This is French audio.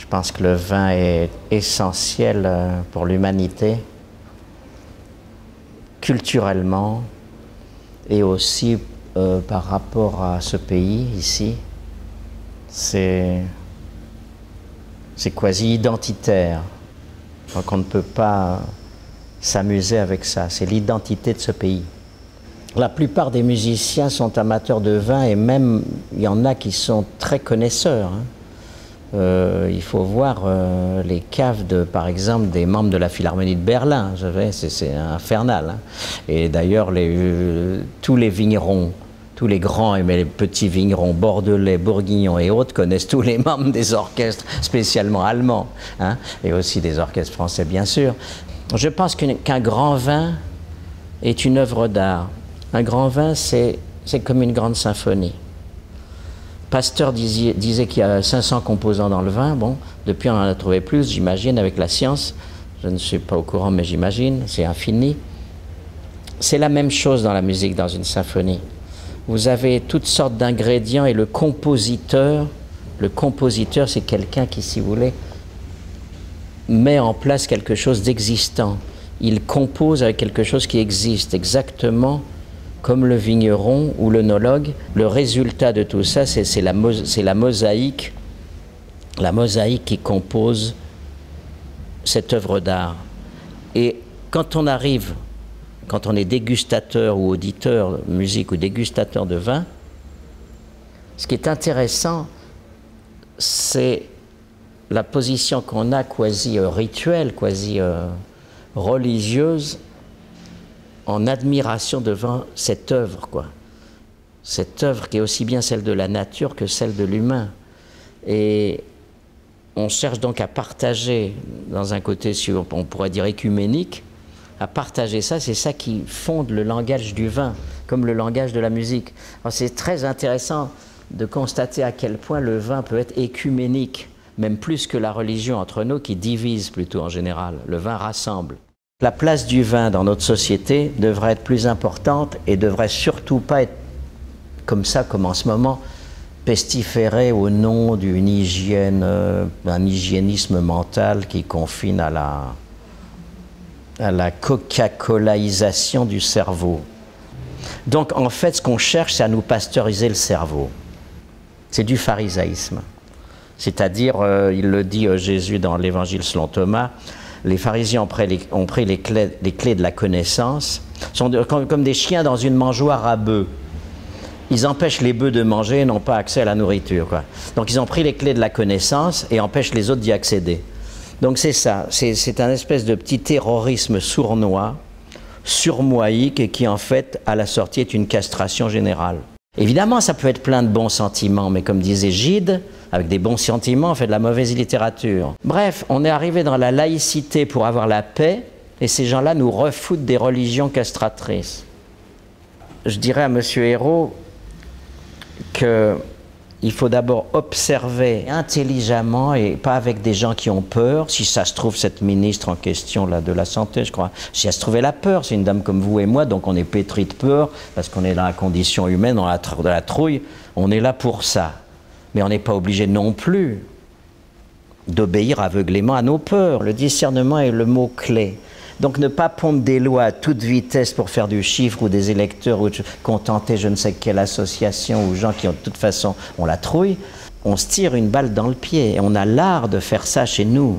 Je pense que le vin est essentiel pour l'humanité, culturellement, et aussi par rapport à ce pays ici. C'est quasi identitaire. Donc on ne peut pas s'amuser avec ça. C'est l'identité de ce pays. La plupart des musiciens sont amateurs de vin et même il y en a qui sont très connaisseurs. Il faut voir les caves, par exemple, des membres de la Philharmonie de Berlin. C'est infernal. Et d'ailleurs, tous les vignerons, tous les grands et les petits vignerons bordelais, bourguignons et autres connaissent tous les membres des orchestres, spécialement allemands, et aussi des orchestres français, bien sûr. Je pense qu'un grand vin est une œuvre d'art. Un grand vin, c'est comme une grande symphonie. Pasteur disait qu'il y a 500 composants dans le vin. Bon, depuis on en a trouvé plus, j'imagine, avec la science. Je ne suis pas au courant, mais j'imagine, c'est infini. C'est la même chose dans la musique, dans une symphonie. Vous avez toutes sortes d'ingrédients et le compositeur, c'est quelqu'un qui, si vous voulez, met en place quelque chose d'existant. Il compose avec quelque chose qui existe, exactement comme le vigneron ou l'œnologue. Le résultat de tout ça, c'est la mosaïque qui compose cette œuvre d'art. Et quand on est dégustateur ou auditeur de musique ou dégustateur de vin, ce qui est intéressant, c'est la position qu'on a quasi rituelle, quasi religieuse, en admiration devant cette œuvre, quoi. Cette œuvre qui est aussi bien celle de la nature que celle de l'humain. Et on cherche donc à partager, dans un côté, on pourrait dire écuménique, à partager ça, c'est ça qui fonde le langage du vin, comme le langage de la musique. C'est très intéressant de constater à quel point le vin peut être écuménique, même plus que la religion entre nous qui divise plutôt en général. Le vin rassemble. La place du vin dans notre société devrait être plus importante et devrait surtout pas être comme ça, comme en ce moment, pestiférée au nom d'une hygiène, d'un hygiénisme mental qui confine à la coca-colaisation du cerveau. Donc en fait, ce qu'on cherche, c'est à nous pasteuriser le cerveau. C'est du pharisaïsme. C'est-à-dire, il le dit Jésus dans l'Évangile selon Thomas, les pharisiens ont pris les clés de la connaissance, sont comme des chiens dans une mangeoire à bœufs. Ils empêchent les bœufs de manger et n'ont pas accès à la nourriture, quoi. Donc ils ont pris les clés de la connaissance et empêchent les autres d'y accéder. Donc c'est ça, c'est un espèce de petit terrorisme sournois, surmoïque, et qui en fait, à la sortie, est une castration générale. Évidemment, ça peut être plein de bons sentiments, mais comme disait Gide, avec des bons sentiments, on fait de la mauvaise littérature. Bref, on est arrivé dans la laïcité pour avoir la paix, et ces gens-là nous refoutent des religions castratrices. Je dirais à M. Hérault qu'il faut d'abord observer intelligemment et pas avec des gens qui ont peur. Si ça se trouve, cette ministre en question là, de la Santé, je crois, si elle se trouvait la peur, c'est une dame comme vous et moi, donc on est pétri de peur, parce qu'on est dans la condition humaine, dans la trouille, on est là pour ça. Mais on n'est pas obligé non plus d'obéir aveuglément à nos peurs. Le discernement est le mot clé. Donc ne pas pondre des lois à toute vitesse pour faire du chiffre ou des électeurs ou contenter je ne sais quelle association ou gens qui de toute façon ont la trouille. On se tire une balle dans le pied et on a l'art de faire ça chez nous.